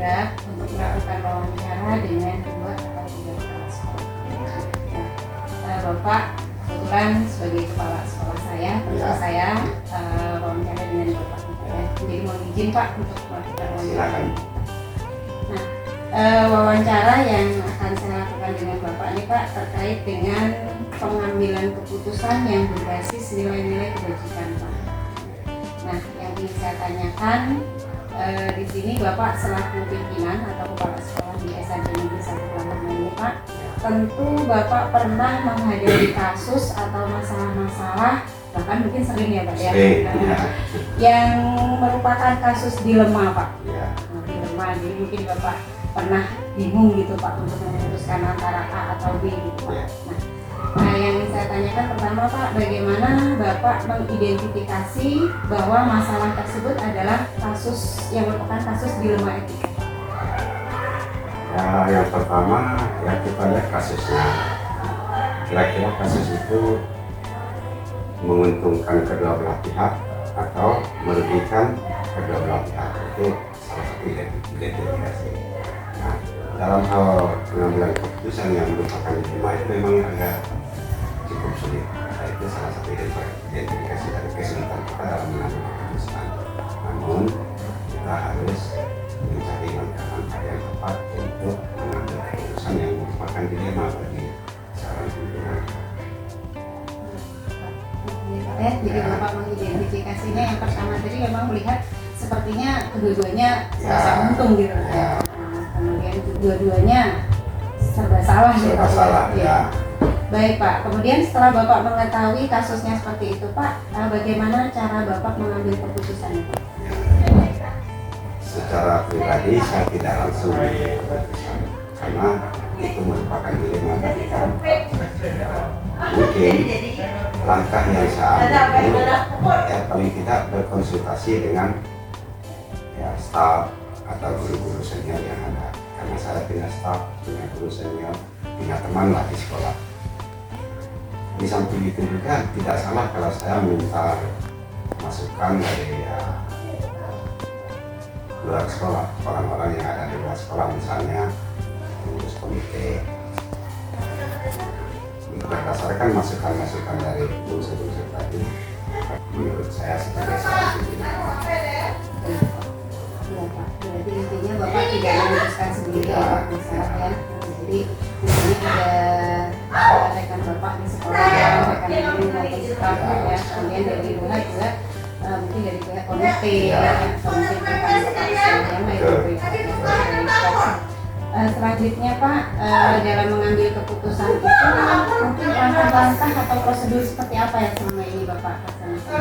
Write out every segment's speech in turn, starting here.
dianggap untuk melakukan wawancara dengan 2 atau 3 kepala sekolah. Bapak kebetulan sebagai kepala sekolah saya, tentu saya wawancara dengan Bapak. Jadi mohon izin Pak untuk melakukan wawancara. Nah, wawancara yang akan saya lakukan dengan Bapak ini Pak terkait dengan pengambilan keputusan yang berbasis nilai-nilai kebajikan Pak. Nah, yang ingin saya tanyakan di sini Bapak selaku pimpinan atau kepala sekolah di SMP Negeri 1 Pelabuhan ini Pak, tentu Bapak pernah menghadapi kasus atau masalah-masalah, bahkan mungkin sering ya Pak ya, yang merupakan kasus dilema Pak. Dilema, jadi mungkin Bapak pernah bingung gitu Pak untuk memutuskan antara A atau B gitu Pak. Nah, yang ingin saya tanyakan pertama Pak, bagaimana Bapak mengidentifikasi bahwa masalah tersebut adalah kasus yang merupakan kasus dilema etika? Ya, yang pertama ya kita lihat kasusnya. Kira-kira kasus itu menguntungkan kedua belah pihak atau merugikan kedua belah pihak, itu salah satu identifikasi. Nah, dalam hal pengambilan keputusan yang merupakan dilema itu memang agak cukup sulit. Nah, itu salah satu identifikasi dari kesulitan kita dalam mengambil keputusan. Namun kita harus mencari langkah-langkah yang tepat untuk mengambil keputusan yang merupakan dilema bagi seorang pimpinan. Jadi Bapak mengidentifikasinya yang pertama tadi memang melihat sepertinya kedua-duanya serba untung gitu. Kemudian kedua-duanya serba salah gitu. Baik Pak, kemudian setelah Bapak mengetahui kasusnya seperti itu Pak, bagaimana cara Bapak mengambil keputusannya Pak? Secara pribadi saya tidak langsung mengambil keputusan karena itu merupakan dilema bagi kami. Mungkin langkah yang saya ambil ya paling tidak berkonsultasi dengan ya staf atau guru-guru senior yang ada, karena saya punya staf, punya guru senior, punya teman lah di sekolah. Di samping itu juga tidak salah kalau saya minta masukan dari luar sekolah, orang-orang yang ada di luar sekolah, misalnya pengurus komite. Berdasarkan masukan-masukan dari unsur-unsur tadi, menurut saya sebagai seorang pimpinan. Iya Pak, berarti intinya Bapak tidak memutuskan sendiri ya Pak, misalnya. Jadi ini ada rekan Bapak di sekolah, rekan guru maupun staf ya, kemudian dari luar juga mungkin dari pihak komite atau mungkin rekan Bapak yang lain dari staf. Selanjutnya Pak, dalam mengambil keputusan itu mungkin langkah-langkah atau prosedur seperti apa yang selama ini Bapak laksanakan?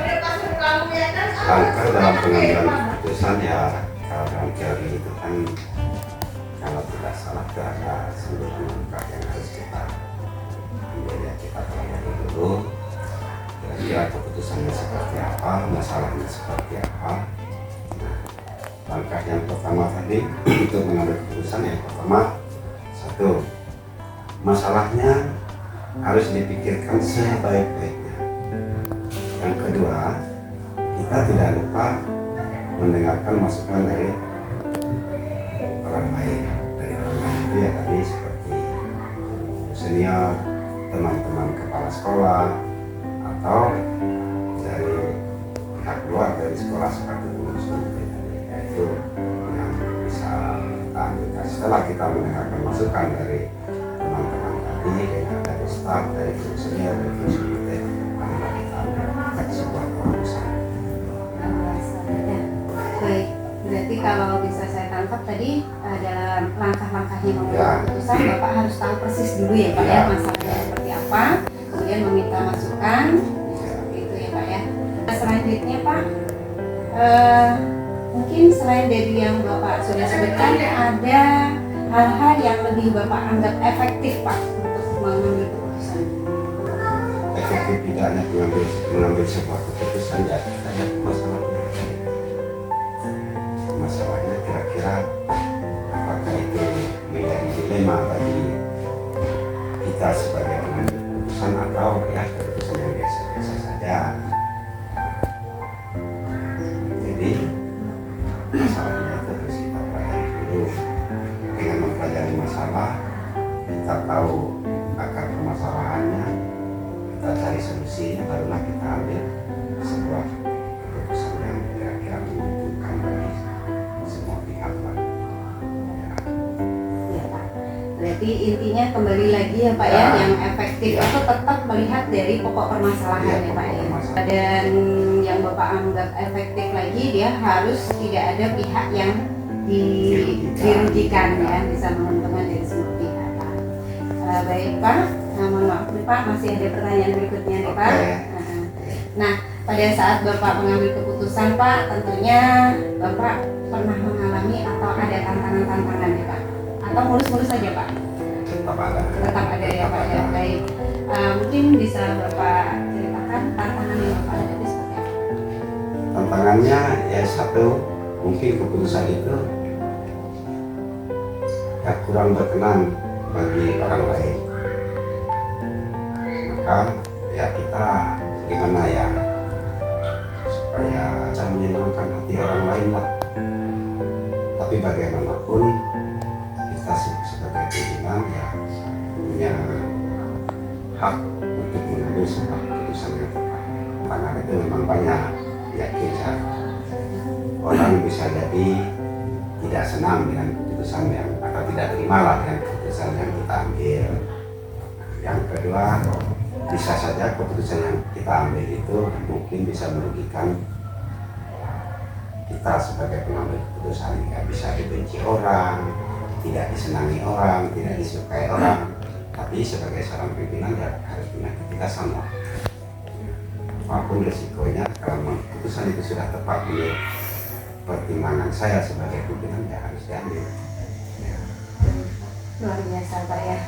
Langkah dalam pengambilan keputusan ya kalau dalam teori itu kan kalau tidak salah itu ada 9 langkah yang harus kita ambil, ya kita pelajari dulu kira-kira keputusannya seperti apa, masalahnya seperti apa. Langkah yang pertama tadi untuk mengambil keputusan yang pertama, satu, masalahnya harus dipikirkan sebaik-baiknya. Yang kedua, kita tidak lupa mendengarkan masukan dari orang lain. Dari orang lain itu ya tadi seperti senior, teman-teman kepala sekolah, atau dari pihak luar dari sekolah seperti pengurus komite. Itu yang bisa kita ambilkan setelah kita mendengarkan masukan dari teman-teman tadi, dari staf, dari guru senior, dari guru komite, barulah kita ambil sebuah keputusan. Baik, berarti kalau bisa saya tangkap tadi dalam langkah-langkahnya mengambil keputusan, Bapak harus tahu persis dulu ya Pak ya, masalahnya seperti apa, kemudian meminta masukan, seperti itu ya Pak ya. Selanjutnya Pak, mungkin selain dari yang Bapak sudah sebutkan, ada hal-hal yang lebih Bapak anggap efektif Pak untuk mengambil keputusan. Efektif tidaknya mengambil sebuah keputusan ya kita lihat masalahnya kira-kira apakah itu menjadi dilema bagi kita sebagai pengambil keputusan atau ya keputusan yang biasa-biasa saja. Jadi masalahnya itu harus kita pelajari dulu. masalah, kita tahu akar permasalahannya, kita cari solusinya, barulah kita ambil sebuah keputusan yang kira-kira menguntungkan bagi semua pihak, Pak. Ya. Ya, Pak. Berarti intinya kembali lagi ya Pak ya, yang efektif itu tetap melihat dari pokok permasalahan ya Pak ya. Dan yang Bapak anggap efektif lagi, dia harus tidak ada pihak yang dirugikan ya, bisa menguntungkan dari semua pihak Pak. Baik Pak, mohon maaf nih Pak, masih ada pertanyaan berikutnya nih Pak. Nah, pada saat Bapak mengambil keputusan Pak, tentunya Bapak pernah mengalami atau ada tantangan-tantangan nih Pak? Atau mulus-mulus saja Pak? Tetap ada ya Pak ya. Baik, mungkin bisa Bapak ceritakan tantangan yang Bapak hadapi seperti apa? Tantangannya ya satu, mungkin keputusan itu ya kurang berkenan bagi orang lain, maka ya kita gimana ya supaya bisa menyenangkan hati orang lain lah. Tapi bagaimanapun kita sebagai pimpinan ya punya hak untuk mengambil sebuah keputusan yang tepat. Tantangan itu memang banyak, yakin saya. Orang bisa jadi tidak senang dengan keputusan yang, atau tidak terima lah dengan keputusan yang kita ambil. Yang kedua, bisa saja keputusan yang kita ambil itu mungkin bisa merugikan kita sebagai pengambil keputusan. Ya, bisa dibenci orang, tidak disenangi orang, tidak disukai orang. Tapi sebagai seorang pimpinan ya harus punya ketegasan lah. Apapun resikonya, kalau keputusan itu sudah tepat menurut pertimbangan saya sebagai pimpinan ya harus diambil. Ya. Luar biasa Pak ya.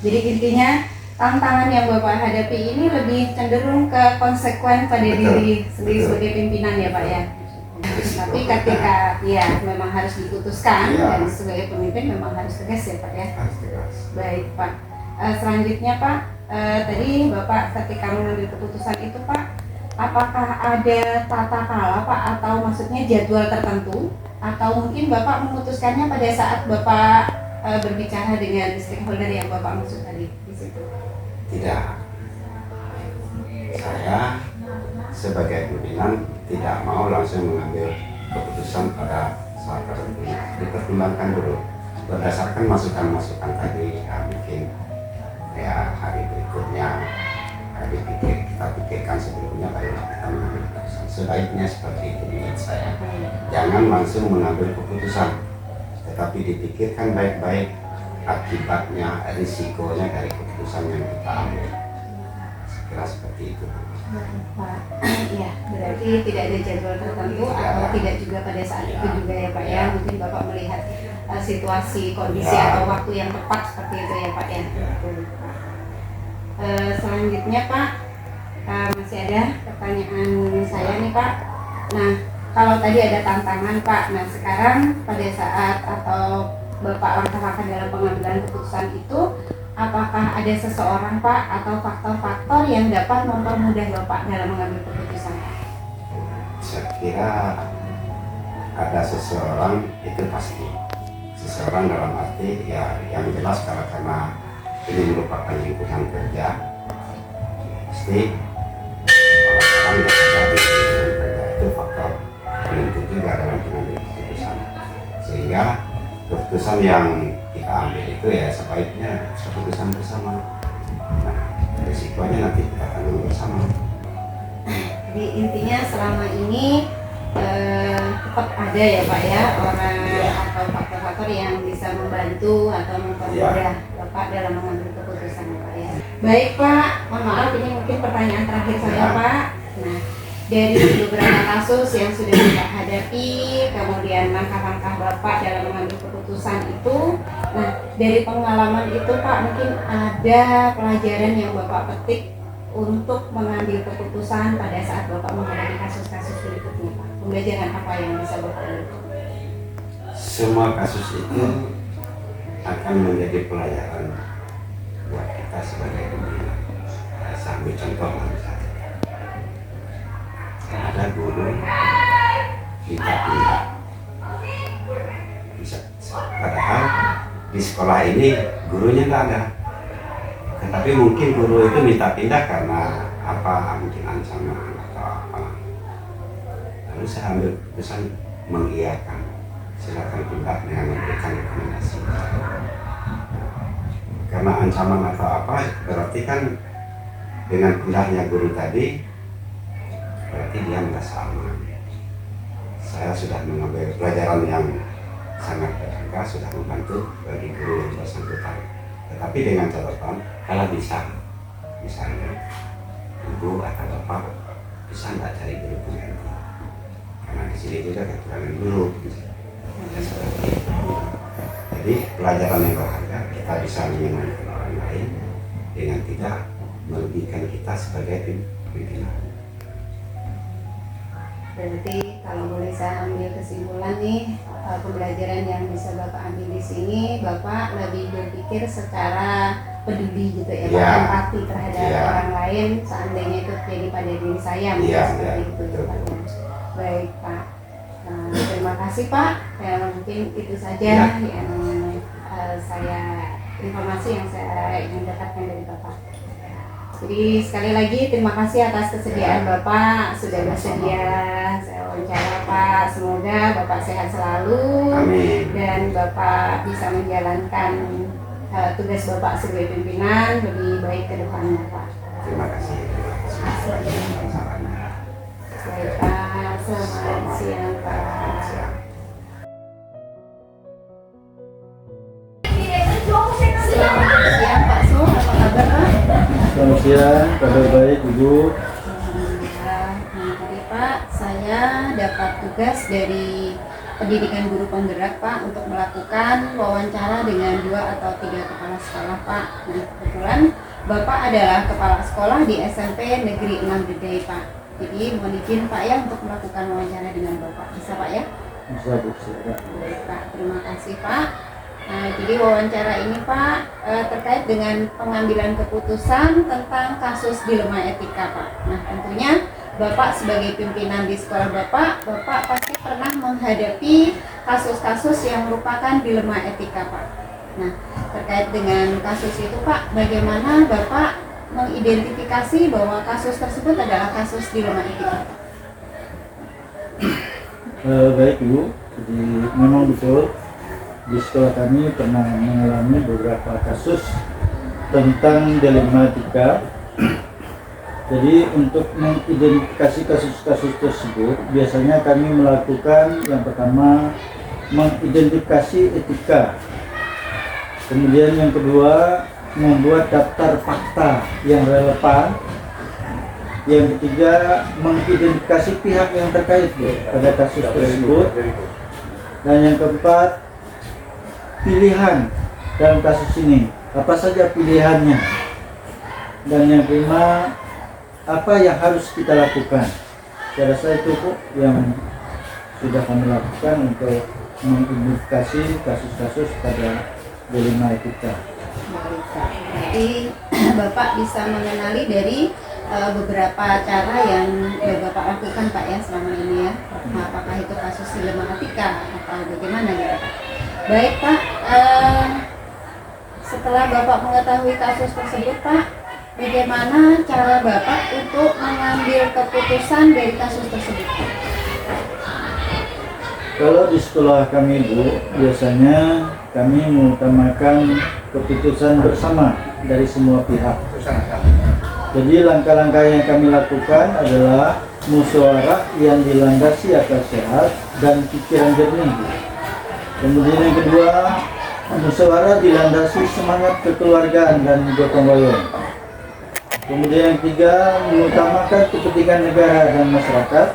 Jadi intinya tantangan yang Bapak hadapi ini lebih cenderung ke konsekuen pada diri sendiri sebagai pimpinan ya Pak ya. Tapi ketika ya memang harus diputuskan dan sebagai pemimpin memang harus tegas ya Pak ya. Harus tegas. Baik Pak. Selanjutnya Pak, tadi Bapak ketika mengambil keputusan itu Pak, apakah ada tata kala Pak atau maksudnya jadwal tertentu, atau mungkin Bapak memutuskannya pada saat Bapak berbicara dengan stakeholder yang Bapak maksud tadi di situ? Tidak. Saya sebagai pimpinan tidak mau langsung mengambil keputusan pada saat tertentu. Dipertimbangkan dulu berdasarkan masukan-masukan tadi. Ya, mungkin ya hari berikutnya kita pikirkan sebelumnya baru kita mengambil keputusan. Sebaiknya seperti itu menurut saya. Jangan langsung mengambil keputusan, tetapi dipikirkan baik-baik akibatnya, risikonya dari keputusan yang kita ambil. Saya kira seperti itu. Pak, ya berarti tidak ada jadwal tertentu atau tidak juga pada saat itu juga ya Pak ya. Mungkin Bapak melihat situasi, kondisi atau waktu yang tepat seperti itu ya Pak ya. Selanjutnya Pak, masih ada pertanyaan saya nih Pak. Nah, kalau tadi ada tantangan Pak, nah sekarang pada saat atau Bapak langkah-langkah dalam pengambilan keputusan itu, apakah ada seseorang Pak atau faktor-faktor yang dapat mempermudah Bapak dalam mengambil keputusan? Saya kira ada seseorang, itu pasti. Seseorang dalam arti ya yang jelas karena ini merupakan lingkungan kerja, pasti orang-orang yang ada di lingkungan kerja itu faktor penentu juga dalam pengambilan keputusan. Sehingga keputusan yang kita ambil itu ya sebaiknya keputusan bersama. Nah, risikonya nanti kita tanggung bersama. Jadi intinya selama ini tetap ada ya Pak ya orang atau faktor-faktor yang bisa membantu atau mempermudah Bapak dalam mengambil keputusan Pak ya. Baik Pak, mohon maaf ini mungkin pertanyaan terakhir saya Pak. Nah, dari beberapa kasus yang sudah Bapak hadapi, kemudian langkah-langkah Bapak dalam mengambil keputusan itu, nah dari pengalaman itu Pak mungkin ada pelajaran yang Bapak petik untuk mengambil keputusan pada saat Bapak menghadapi kasus-kasus berikutnya Pak. Pembelajaran apa yang bisa Bapak lakukan? Semua kasus itu akan menjadi pelajaran buat kita sebagai pimpinan. Saya ambil contoh misalnya. Ada guru minta pindah, bisa, padahal di sekolah ini gurunya nggak ada. Tetapi mungkin guru itu minta pindah karena apa, mungkin ancaman atau apa. Lalu saya ambil keputusan mengiyakan, silakan pindah dengan memberikan rekomendasi. Karena ancaman atau apa, berarti kan dengan pindahnya guru tadi, berarti dia merasa aman. Saya sudah mengambil pelajaran yang sangat berharga, sudah membantu bagi guru yang bersangkutan. Tetapi dengan catatan, kalau bisa, misalnya ibu atau bapak bisa nggak cari guru pengganti? Karena di sini juga kekurangan guru. Jadi pelajaran yang berharga kita bisa menyenangkan orang lain dengan tidak merugikan kita sebagai pimpinan. Berarti kalau boleh saya ambil kesimpulan nih, pembelajaran yang bisa Bapak ambil di sini, Bapak lebih berpikir secara peduli gitu ya, Ya. empati terhadap Ya. orang lain, seandainya itu terjadi pada diri saya, Ya, seperti ya, itu ya, betul. Pak. Baik Pak, terima kasih Pak. Mungkin itu saja Ya. yang saya informasi yang saya ingin dapatkan dari Bapak. Jadi sekali lagi terima kasih atas kesediaan Bapak sudah bersedia saya wawancara Pak. Semoga Bapak sehat selalu. Amin. Dan Bapak bisa menjalankan tugas Bapak sebagai pimpinan lebih baik ke depannya Pak. Terima kasih. Baik Pak, selamat siang Pak. Selamat siang Pak Su, apa kabar Pak? Selamat siang, kabar baik Ibu. Alhamdulillah. Nah, tadi Pak, saya dapat tugas dari pendidikan guru penggerak Pak untuk melakukan wawancara dengan 2 atau 3 kepala sekolah Pak. Nah, kebetulan Bapak adalah kepala sekolah di SMP Negeri 6 Gedai Pak. Jadi mohon izin Pak ya untuk melakukan wawancara dengan Bapak. Bisa Pak ya? Bisa Bu, silakan. Baik Pak, terima kasih Pak. Nah, jadi wawancara ini Pak terkait dengan pengambilan keputusan tentang kasus dilema etika Pak. Nah, tentunya Bapak sebagai pimpinan di sekolah Bapak pasti pernah menghadapi kasus-kasus yang merupakan dilema etika Pak. Nah, terkait dengan kasus itu Pak, bagaimana Bapak mengidentifikasi bahwa kasus tersebut adalah kasus dilema etika? Baik Ibu, jadi memang betul di sekolah kami pernah mengalami beberapa kasus tentang dilema etika. Jadi untuk mengidentifikasi kasus-kasus tersebut, biasanya kami melakukan yang pertama mengidentifikasi etika. Kemudian yang kedua membuat daftar fakta yang relevan. Yang ketiga mengidentifikasi pihak yang terkait pada kasus tersebut. Dan yang keempat pilihan dalam kasus ini, apa saja pilihannya. Dan yang kelima, apa yang harus kita lakukan. Saya rasa itu Bu yang sudah kami lakukan untuk mengidentifikasi kasus-kasus pada dilema etika. Baik, Pak. Jadi Bapak bisa mengenali dari beberapa cara yang Bapak lakukan Pak ya selama ini ya. Nah, apakah itu kasus dilema etika atau bagaimana gitu Pak? Baik Pak, setelah Bapak mengetahui kasus tersebut Pak, bagaimana cara Bapak untuk mengambil keputusan dari kasus tersebut Pak? Kalau di sekolah kami Bu, biasanya kami mengutamakan keputusan bersama dari semua pihak. Jadi langkah-langkah yang kami lakukan adalah musyawarah yang dilandasi akal sehat dan pikiran jernih. Kemudian yang kedua, musyawarah dilandasi semangat kekeluargaan dan gotong royong. Kemudian yang ketiga, mengutamakan kepentingan negara dan masyarakat.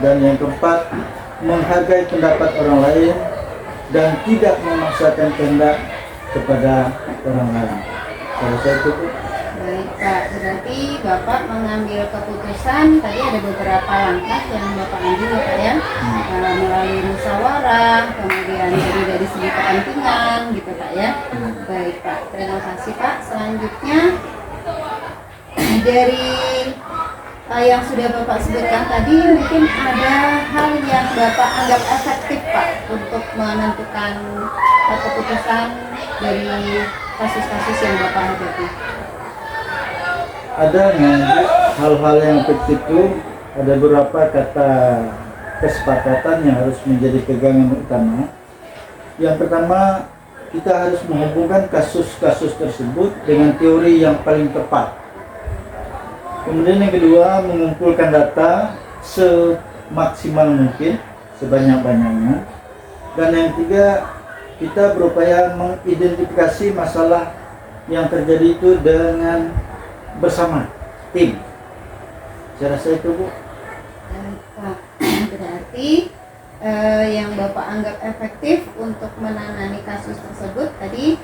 Dan yang keempat, menghargai pendapat orang lain dan tidak memaksakan kehendak kepada orang lain. Kalau saya cukup. Baik Pak, berarti Bapak mengambil keputusan tadi ada beberapa langkah yang Bapak ambil ya Pak ya, melalui musyawarah, kemudian dari segi kepentingan gitu Pak ya. Baik Pak, terima kasih Pak. Selanjutnya dari yang sudah Bapak sebutkan tadi, mungkin ada hal yang Bapak anggap efektif Pak untuk menentukan keputusan dari kasus-kasus yang Bapak hadapi? Ada hal-hal yang efektif itu, ada beberapa kata kesepakatan yang harus menjadi pegangan utama. Yang pertama, kita harus menghubungkan kasus-kasus tersebut dengan teori yang paling tepat. Kemudian yang kedua, mengumpulkan data semaksimal mungkin, sebanyak-banyaknya. Dan yang ketiga, kita berupaya mengidentifikasi masalah yang terjadi itu dengan bersama tim. Saya rasa itu, Bu. Pak, berarti yang Bapak anggap efektif untuk menangani kasus tersebut tadi,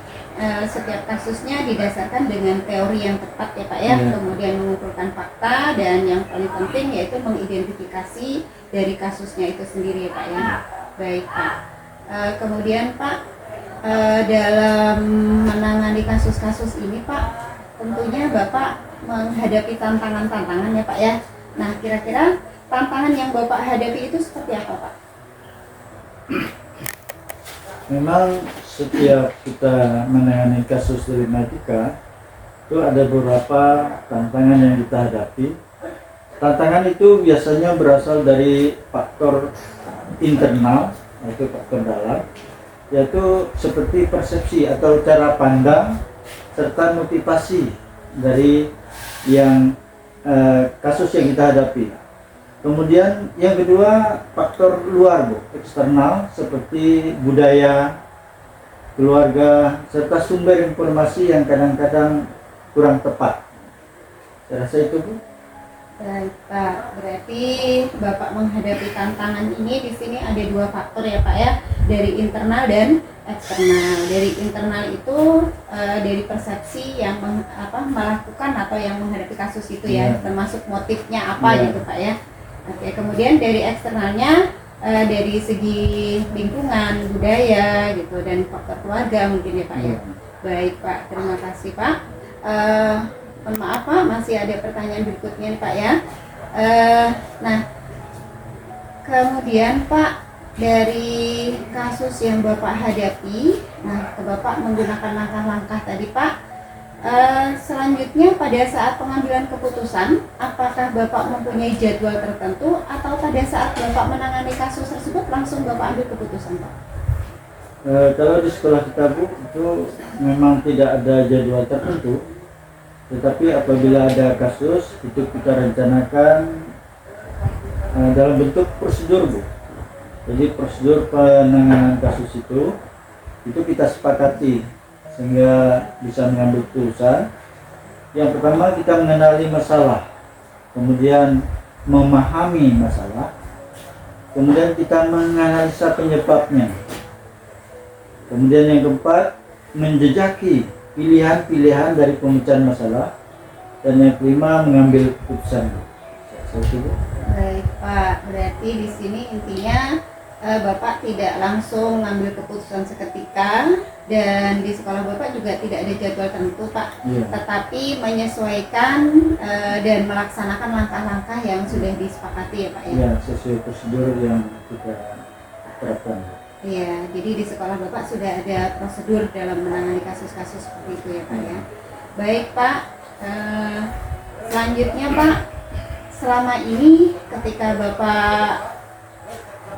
setiap kasusnya didasarkan dengan teori yang tepat ya Pak ya, kemudian mengumpulkan fakta, dan yang paling penting yaitu mengidentifikasi dari kasusnya itu sendiri ya Pak ya. Baik Pak. Kemudian Pak, dalam menangani kasus-kasus ini Pak, tentunya Bapak menghadapi tantangan-tantangan ya Pak ya. Nah, kira-kira tantangan yang Bapak hadapi itu seperti apa Pak? Memang setiap kita menangani kasus telematika itu ada beberapa tantangan yang kita hadapi. Tantangan itu biasanya berasal dari faktor internal, yaitu faktor dalam, yaitu seperti persepsi atau cara pandang serta motivasi dari yang kasus yang kita hadapi. Kemudian yang kedua, faktor luar, Bu, eksternal seperti budaya, keluarga, serta sumber informasi yang kadang-kadang kurang tepat. Saya rasa itu, Bu. Baik Pak, berarti Bapak menghadapi tantangan ini di sini ada dua faktor ya Pak ya, dari internal dan eksternal. Dari internal itu dari persepsi yang melakukan atau yang menghadapi kasus itu ya, termasuk motifnya apa gitu Pak ya. Oke, kemudian dari eksternalnya dari segi lingkungan, budaya gitu, dan faktor keluarga mungkin ya Pak ya. Baik Pak, terima kasih Pak. Mohon maaf Pak, masih ada pertanyaan berikutnya nih Pak ya. Nah, kemudian Pak, dari kasus yang Bapak hadapi, nah Bapak menggunakan langkah-langkah tadi Pak, selanjutnya pada saat pengambilan keputusan, apakah Bapak mempunyai jadwal tertentu atau pada saat Bapak menangani kasus tersebut langsung Bapak ambil keputusan Pak? Kalau di sekolah kita, Bu, itu memang tidak ada jadwal tertentu. Tetapi apabila ada kasus, itu kita rencanakan dalam bentuk prosedur, Bu. Jadi prosedur penanganan kasus itu kita sepakati sehingga bisa mengambil keputusan. Yang pertama, kita mengenali masalah, kemudian memahami masalah, kemudian kita menganalisa penyebabnya, kemudian yang keempat, menjejaki pilihan-pilihan dari pemecahan masalah, dan yang kelima, mengambil keputusan. Baik Pak, berarti di sini intinya Bapak tidak langsung mengambil keputusan seketika, dan di sekolah Bapak juga tidak ada jadwal tertentu Pak, tetapi menyesuaikan dan melaksanakan langkah-langkah yang sudah disepakati ya Pak ya. Ya, sesuai prosedur yang kita terapkan. Iya, jadi di sekolah Bapak sudah ada prosedur dalam menangani kasus-kasus seperti itu ya Pak ya. Baik Pak, selanjutnya Pak, selama ini ketika Bapak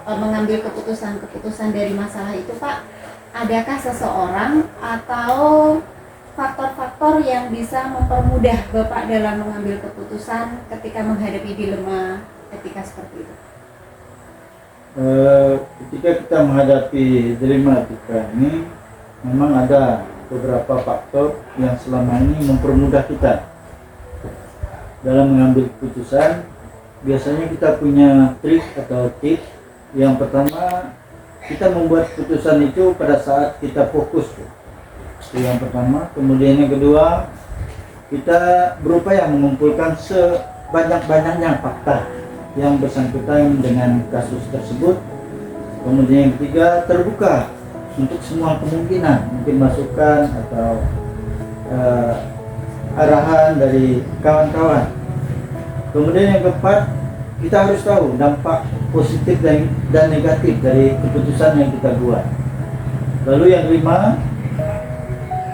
mengambil keputusan dari masalah itu Pak, adakah seseorang atau faktor-faktor yang bisa mempermudah Bapak dalam mengambil keputusan ketika menghadapi dilema etika seperti itu? Ketika kita menghadapi dilema etika ini, memang ada beberapa faktor yang selama ini mempermudah kita dalam mengambil keputusan. Biasanya kita punya trik atau tips. Yang pertama, kita membuat keputusan itu pada saat kita fokus. Itu yang pertama. Kemudian yang kedua, kita berupaya mengumpulkan sebanyak-banyaknya fakta yang bersangkutan dengan kasus tersebut. Kemudian yang ketiga, terbuka untuk semua kemungkinan, mungkin masukan atau arahan dari kawan-kawan. Kemudian yang keempat, kita harus tahu dampak positif dan negatif dari keputusan yang kita buat. Lalu yang kelima,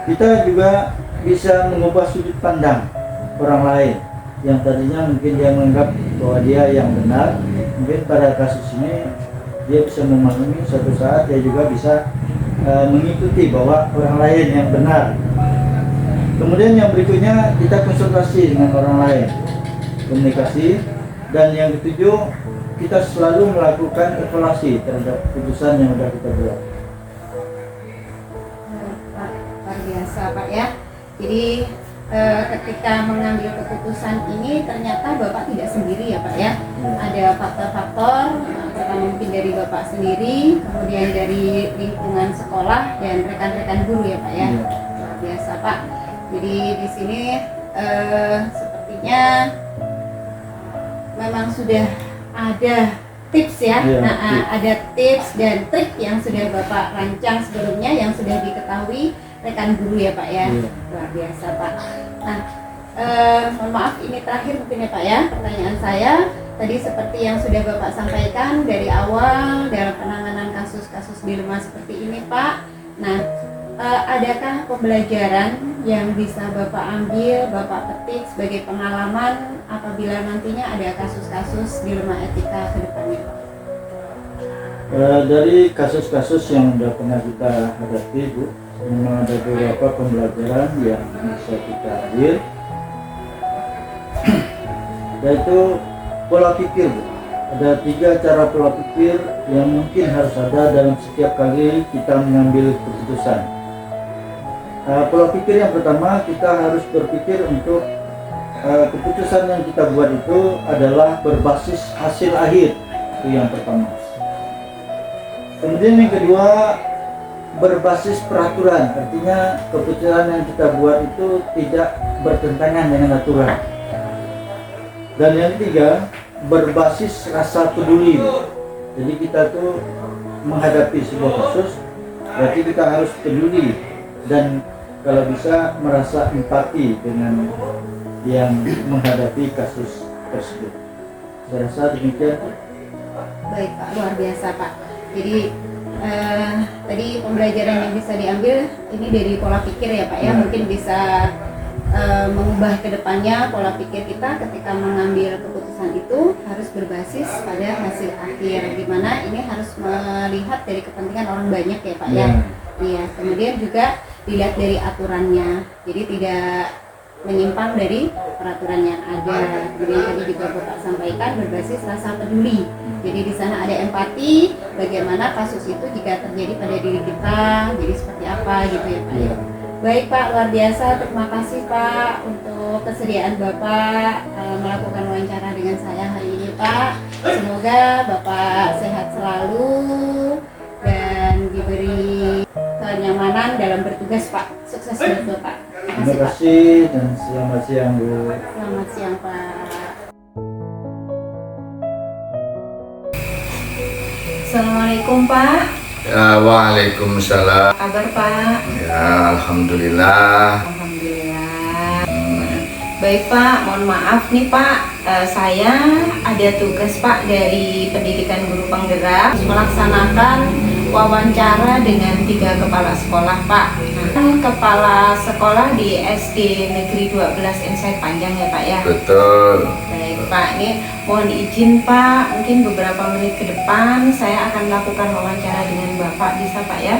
kita juga bisa mengubah sudut pandang orang lain yang tadinya mungkin dia menganggap bahwa dia yang benar. Mungkin pada kasus ini dia bisa memahami, suatu saat dia juga bisa mengikuti bahwa orang lain yang benar. Kemudian yang berikutnya, kita konsultasi dengan orang lain, komunikasi. Dan yang ketujuh, kita selalu melakukan evaluasi terhadap keputusan yang sudah kita buat. Pak, luar biasa Pak ya. Jadi ketika mengambil keputusan ini ternyata Bapak tidak sendiri ya Pak ya. Ada faktor-faktor, pertama mungkin dari Bapak sendiri, kemudian dari lingkungan sekolah dan rekan-rekan guru ya Pak ya. Luar biasa Pak. Jadi di sini sepertinya memang sudah ada tips ya. Ada tips dan trik yang sudah Bapak rancang sebelumnya yang sudah diketahui rekan guru ya Pak ya. Luar biasa Pak. Nah, mohon maaf ini terakhir mungkin ya Pak ya, pertanyaan saya tadi seperti yang sudah Bapak sampaikan dari awal dalam penanganan kasus-kasus dilema seperti ini Pak. Nah, adakah pembelajaran yang bisa Bapak ambil, Bapak petik sebagai pengalaman apabila nantinya ada kasus-kasus dilema etika ke depannya Pak? Dari kasus-kasus yang sudah pernah kita hadapi Bu, memang ada beberapa pembelajaran yang bisa kita ambil, yaitu pola pikir Bu. Ada 3 cara pola pikir yang mungkin harus ada dalam setiap kali kita mengambil keputusan. Pola pikir yang pertama, kita harus berpikir untuk keputusan yang kita buat itu adalah berbasis hasil akhir. Itu yang pertama. Kemudian yang kedua, berbasis peraturan. Artinya keputusan yang kita buat itu tidak bertentangan dengan aturan. Dan yang ketiga, berbasis rasa peduli. Jadi kita tuh menghadapi sebuah kasus, berarti kita harus peduli dan kalau bisa merasa empati dengan yang menghadapi kasus tersebut. Saya rasa demikian. Baik Pak, luar biasa Pak. Jadi tadi pembelajaran yang bisa diambil ini dari pola pikir ya Pak ya. Mungkin bisa mengubah ke depannya pola pikir kita ketika mengambil keputusan itu harus berbasis pada hasil akhir, di mana ini harus melihat dari kepentingan orang banyak ya Pak ya. Iya, kemudian juga dilihat dari aturannya, jadi tidak menyimpang dari peraturan yang ada. Kemudian tadi juga Bapak sampaikan berbasis rasa peduli. Jadi di sana ada empati, bagaimana kasus itu jika terjadi pada diri kita, jadi seperti apa gitu ya Pak ya. Baik Pak, luar biasa. Terima kasih Pak untuk kesediaan Bapak melakukan wawancara dengan saya hari ini Pak. Semoga Bapak sehat selalu dan diberi kenyamanan dalam bertugas Pak. Sukses buat Bapak. Terima kasih dan selamat siang Bu. Selamat siang Pak. Assalamualaikum Pak. Ya, waalaikumsalam. Kabar Pak? Ya, alhamdulillah. Alhamdulillah. Baik Pak, mohon maaf nih Pak, saya ada tugas Pak dari Pendidikan Guru Penggerak melaksanakan wawancara dengan 3 kepala sekolah Pak. Kepala sekolah di SD Negeri 12 Insight Panjang ya Pak ya? Betul. Baik Pak, ini mohon izin Pak, mungkin beberapa menit ke depan saya akan melakukan wawancara dengan Bapak, bisa Pak ya?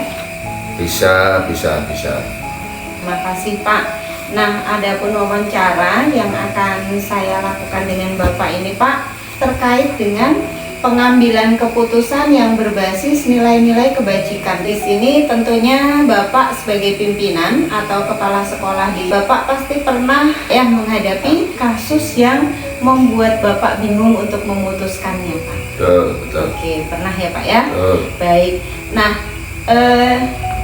Bisa. Terima kasih Pak. Nah, adapun wawancara yang akan saya lakukan dengan Bapak ini Pak, terkait dengan pengambilan keputusan yang berbasis nilai-nilai kebajikan. Di sini tentunya Bapak sebagai pimpinan atau kepala sekolah di Bapak pasti pernah ya menghadapi kasus yang membuat Bapak bingung untuk memutuskannya Pak. Betul. Oke, pernah ya Pak ya? Betul. Baik. Nah,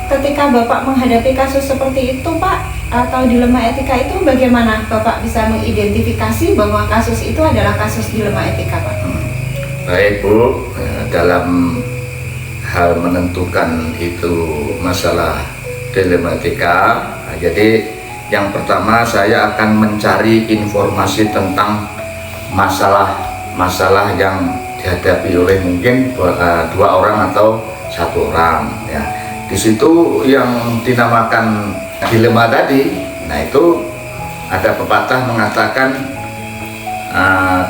ketika Bapak menghadapi kasus seperti itu Pak, atau dilema etika itu bagaimana Bapak bisa mengidentifikasi bahwa kasus itu adalah kasus dilema etika Pak? Baik Bu, dalam hal menentukan itu masalah dilematika, jadi yang pertama saya akan mencari informasi tentang masalah yang dihadapi oleh mungkin 2 orang atau 1 orang ya. Di situ yang dinamakan dilema tadi, nah itu ada pepatah mengatakan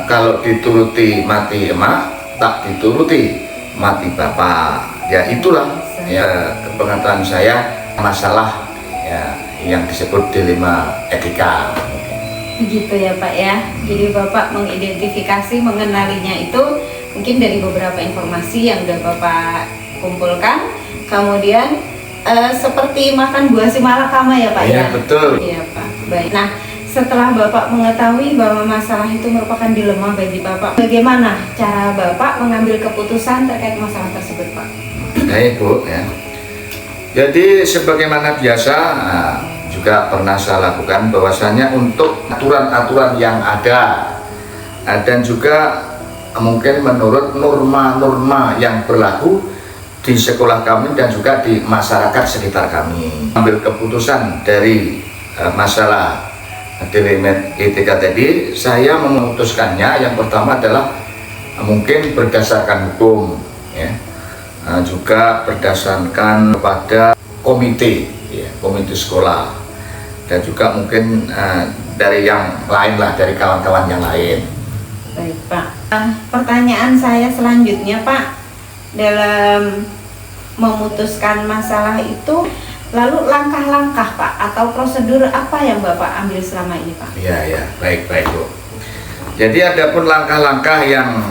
kalau dituruti mati emak, tak dituruti mati bapak. Ya itulah ya kepengetahuan saya masalah ya yang disebut dilema etika. Begitu ya Pak ya. Jadi Bapak mengidentifikasi, mengenalinya itu mungkin dari beberapa informasi yang udah Bapak kumpulkan. Kemudian seperti makan buah si malakama ya Pak ya. Iya betul. Iya Pak. Baik. Nah, setelah Bapak mengetahui bahwa masalah itu merupakan dilema bagi Bapak, bagaimana cara Bapak mengambil keputusan terkait masalah tersebut Pak? Baik Bu ya. Jadi sebagaimana biasa juga pernah saya lakukan bahwasanya untuk aturan-aturan yang ada dan juga mungkin menurut norma-norma yang berlaku di sekolah kami dan juga di masyarakat sekitar kami. Ambil keputusan dari masalah dilema etika tadi, saya memutuskannya yang pertama adalah mungkin berdasarkan hukum ya. Juga berdasarkan kepada komite ya, komite sekolah dan juga mungkin dari yang lain lah, dari kawan-kawan yang lain. Baik Pak. Pertanyaan saya selanjutnya Pak, dalam memutuskan masalah itu, lalu langkah-langkah Pak atau prosedur apa yang Bapak ambil selama ini Pak? Ya, baik Bu. Jadi adapun langkah-langkah yang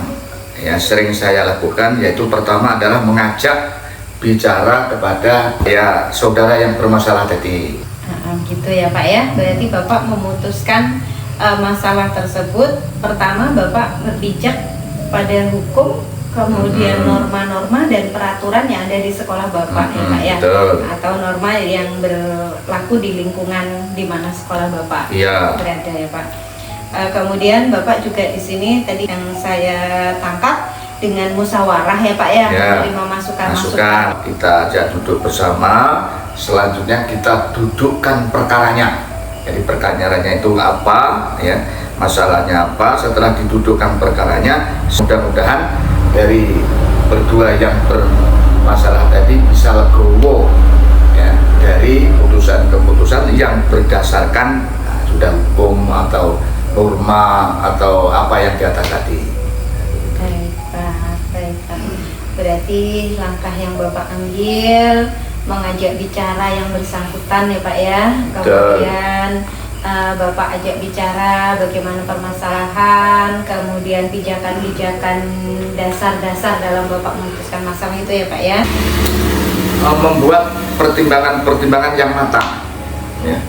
sering saya lakukan, yaitu pertama adalah mengajak bicara kepada ya saudara yang bermasalah tadi. Gitu ya Pak ya. Berarti Bapak memutuskan masalah tersebut. Pertama Bapak berpijak pada hukum, kemudian norma-norma dan peraturan yang ada di sekolah Bapak ya Pak ya. Betul. Atau norma yang berlaku di lingkungan di mana sekolah Bapak berada ya Pak. Kemudian Bapak juga di sini tadi yang saya tangkap dengan musyawarah ya Pak ya, menerima masukan. Kita ajak duduk bersama, selanjutnya kita dudukkan perkaranya. Jadi perkaranya itu apa ya, masalahnya apa. Setelah didudukkan perkaranya, mudah-mudahan dari berdua yang bermasalah tadi bisa legowo ya, dari keputusan yang berdasarkan sudah hukum atau norma atau apa yang di atas tadi. Baik Pak. Berarti langkah yang Bapak ambil mengajak bicara yang bersangkutan ya Pak ya. Kemudian Bapak ajak bicara bagaimana permasalahan, kemudian pijakan-pijakan dasar-dasar dalam Bapak memutuskan masalah itu ya Pak ya. Membuat pertimbangan-pertimbangan yang matang ya.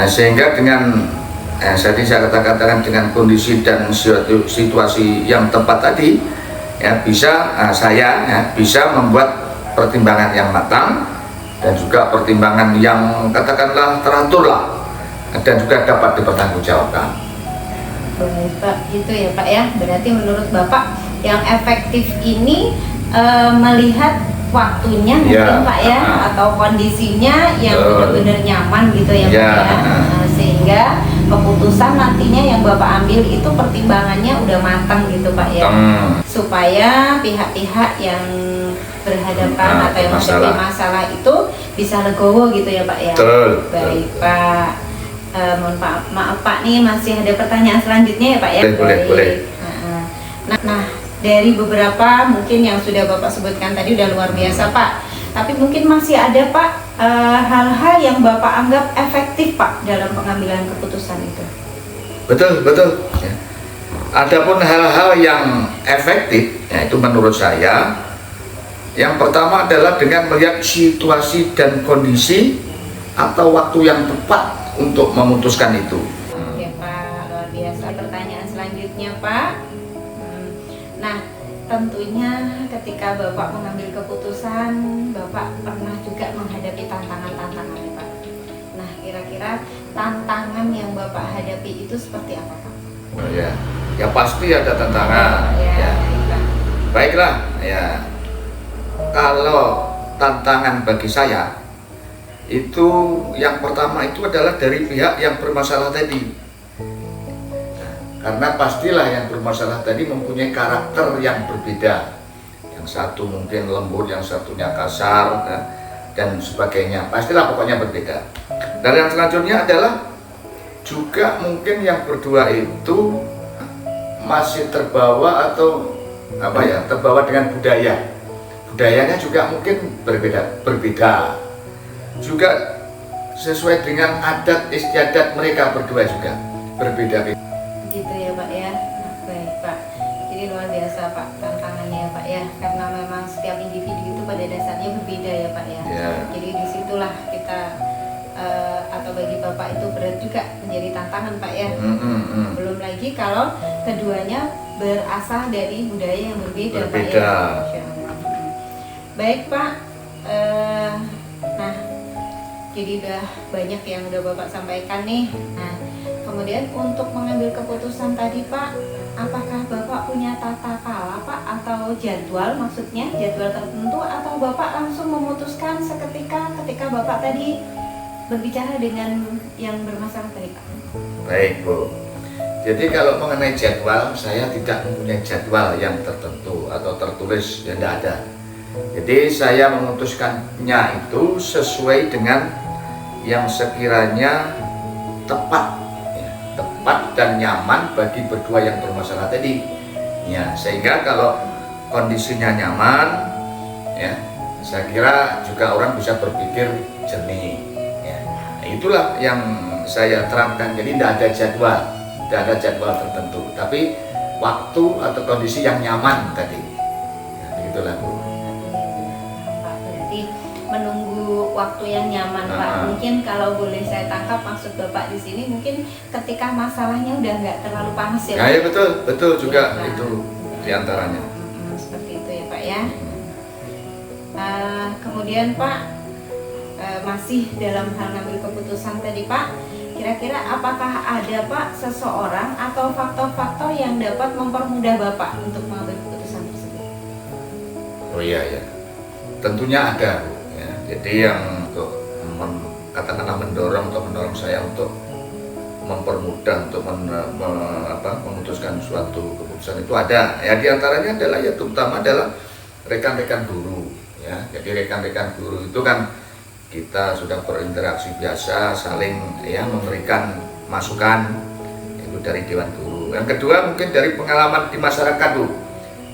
Sehingga dengan tadi saya katakan dengan kondisi dan situasi yang tepat tadi ya, saya bisa membuat pertimbangan yang matang dan juga pertimbangan yang katakanlah teratur lah dan juga dapat dipertanggungjawabkan. Baik Pak, gitu ya Pak ya. Berarti menurut Bapak yang efektif ini melihat waktunya mungkin Pak ya, atau kondisinya yang benar-benar nyaman gitu ya Pak ya. Sehingga keputusan nantinya yang Bapak ambil itu pertimbangannya udah matang gitu Pak ya. Supaya pihak-pihak yang berhadapan atau yang menghadapi masalah itu bisa legowo gitu ya Pak ya. Baik Pak. Mohon maaf Pak, nih masih ada pertanyaan selanjutnya ya Pak ya. Boleh. Nah, dari beberapa mungkin yang sudah Bapak sebutkan tadi udah luar biasa Pak. Tapi mungkin masih ada Pak hal-hal yang Bapak anggap efektif Pak dalam pengambilan keputusan itu. Betul. Ya. Adapun hal-hal yang efektif, yaitu menurut saya, yang pertama adalah dengan melihat situasi dan kondisi atau waktu yang tepat untuk memutuskan itu. Oke Pak, luar biasa. Pertanyaan selanjutnya Pak. Nah, tentunya ketika Bapak mengambil keputusan, Bapak pernah juga menghadapi tantangan-tantangan ya Pak. Nah, kira-kira tantangan yang Bapak hadapi itu seperti apa Pak? Oh, ya pasti ada tantangan. Ya. Baiklah, ya. Kalau tantangan bagi saya itu yang pertama itu adalah dari pihak yang bermasalah tadi. Karena pastilah yang bermasalah tadi mempunyai karakter yang berbeda. Yang satu mungkin lembut, yang satunya kasar, dan sebagainya, pastilah pokoknya berbeda. Dan yang selanjutnya adalah juga mungkin yang berdua itu masih terbawa atau terbawa dengan budayanya juga mungkin berbeda juga sesuai dengan adat istiadat mereka berdua juga berbeda. Gitu ya Pak ya. Nah, baik Pak. Jadi luar biasa Pak tantangannya ya Pak ya, karena memang setiap individu itu pada dasarnya berbeda ya Pak ya. Ya. Jadi disitulah kita atau bagi Bapak itu berat juga menjadi tantangan Pak ya. Belum lagi kalau keduanya berasal dari budaya yang berbeda Pak ya. Masya Allah. Baik Pak. Nah, jadi udah banyak yang udah Bapak sampaikan nih. Nah, kemudian untuk mengambil keputusan tadi Pak, apakah Bapak punya tata cara Pak atau jadwal, maksudnya jadwal tertentu, atau Bapak langsung memutuskan seketika ketika Bapak tadi berbicara dengan yang bermasalah tadi Pak? Baik Bu, jadi kalau mengenai jadwal, saya tidak mempunyai jadwal yang tertentu atau tertulis, ya tidak ada. Jadi saya memutuskannya itu sesuai dengan yang sekiranya tepat dan nyaman bagi berdua yang bermasalah tadi. Ya, sehingga kalau kondisinya nyaman, ya, saya kira juga orang bisa berpikir jernih. Ya, nah, itulah yang saya terapkan. Jadi tidak ada jadwal tertentu, tapi waktu atau kondisi yang nyaman tadi. Ya, begitulah Bu. Pak, berarti menunggu waktu yang nyaman Pak. Mungkin kalau boleh saya tangkap maksud Bapak di sini mungkin ketika masalahnya udah nggak terlalu panas ya Pak. Ya, betul juga ya, itu diantaranya. Seperti itu ya Pak ya. Kemudian Pak, masih dalam hal ngambil keputusan tadi Pak, kira-kira apakah ada Pak seseorang atau faktor-faktor yang dapat mempermudah Bapak untuk mengambil keputusan tersebut? Oh iya ya, tentunya ada Bu. Ya, jadi yang untuk katakanlah mendorong saya untuk mempermudah untuk memutuskan suatu keputusan itu ada. Ya diantaranya adalah ya terutama adalah rekan-rekan guru. Ya, jadi rekan-rekan guru itu kan kita sudah berinteraksi biasa, saling ya memberikan masukan itu dari Dewan Guru. Yang kedua mungkin dari pengalaman di masyarakat Bu.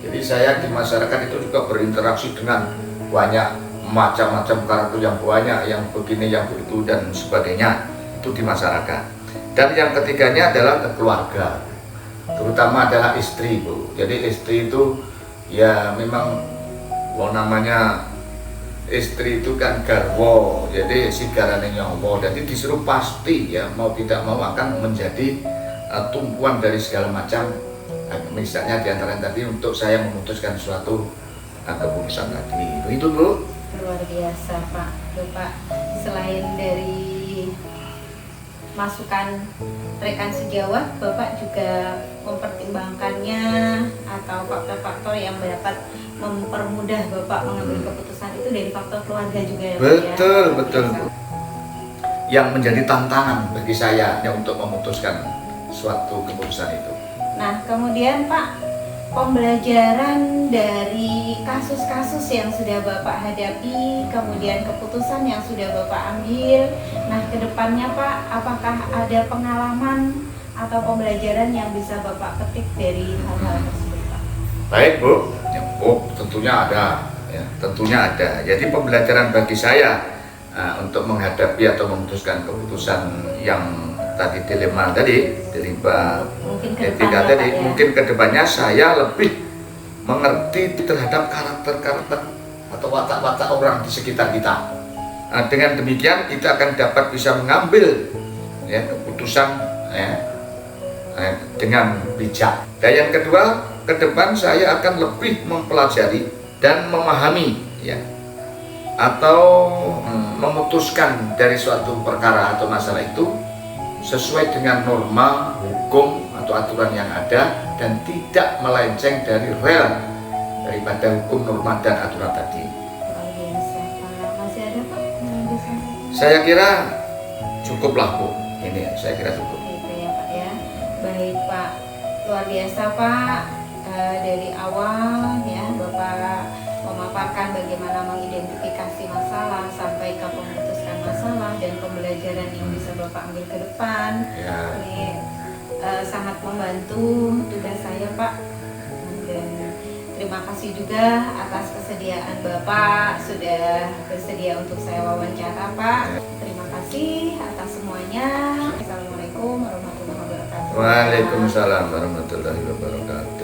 Jadi saya di masyarakat itu juga berinteraksi dengan banyak macam-macam karakter yang banyak, yang begini, yang begitu dan sebagainya itu di masyarakat. Dan yang ketiganya adalah keluarga, terutama adalah istri Bu. Jadi istri itu ya memang namanya istri itu kan garwo, jadi sigarane nyawa, jadi disuruh pasti ya mau tidak mau akan menjadi tumpuan dari segala macam. Misalnya diantaranya tadi untuk saya memutuskan suatu keputusan tadi itu Bu. Luar biasa Pak. Bapak selain dari masukan rekan sejawat, Bapak juga mempertimbangkannya atau faktor-faktor yang dapat mempermudah Bapak mengambil keputusan itu dari faktor keluarga juga ya Pak ya? Betul Bu. Yang menjadi tantangan bagi saya untuk memutuskan suatu keputusan itu. Nah kemudian Pak, pembelajaran dari kasus-kasus yang sudah Bapak hadapi, kemudian keputusan yang sudah Bapak ambil. Nah, kedepannya Pak, apakah ada pengalaman atau pembelajaran yang bisa Bapak petik dari hal-hal tersebut Pak? Baik Bu, tentunya ada. Ya, tentunya ada. Jadi pembelajaran bagi saya untuk menghadapi atau memutuskan keputusan yang tadi dilema tadi, etika tadi, ya? Mungkin kedepannya saya lebih mengerti terhadap karakter-karakter atau watak-watak orang di sekitar kita. Nah, dengan demikian kita akan dapat bisa mengambil ya, keputusan ya, dengan bijak. Dan yang kedua, ke depan saya akan lebih mempelajari dan memahami ya, atau memutuskan dari suatu perkara atau masalah itu sesuai dengan norma hukum atau aturan yang ada dan tidak melenceng dari rel daripada hukum, norma dan aturan tadi. Masih ada Pak yang bisa? Saya kira cukuplah Bu. Ini saya kira cukup. Gitu ya Pak ya. Baik Pak, luar biasa Pak. Dari awal ya Bapak memaparkan bagaimana mengidentifikasi masalah sampai masalah dan pembelajaran yang bisa Bapak ambil ke depan. Ya. Ini sangat membantu tugas saya, Pak. Dan terima kasih juga atas kesediaan Bapak sudah bersedia untuk saya wawancara, Pak. Terima kasih atas semuanya. Assalamualaikum warahmatullahi wabarakatuh. Waalaikumsalam warahmatullahi wabarakatuh.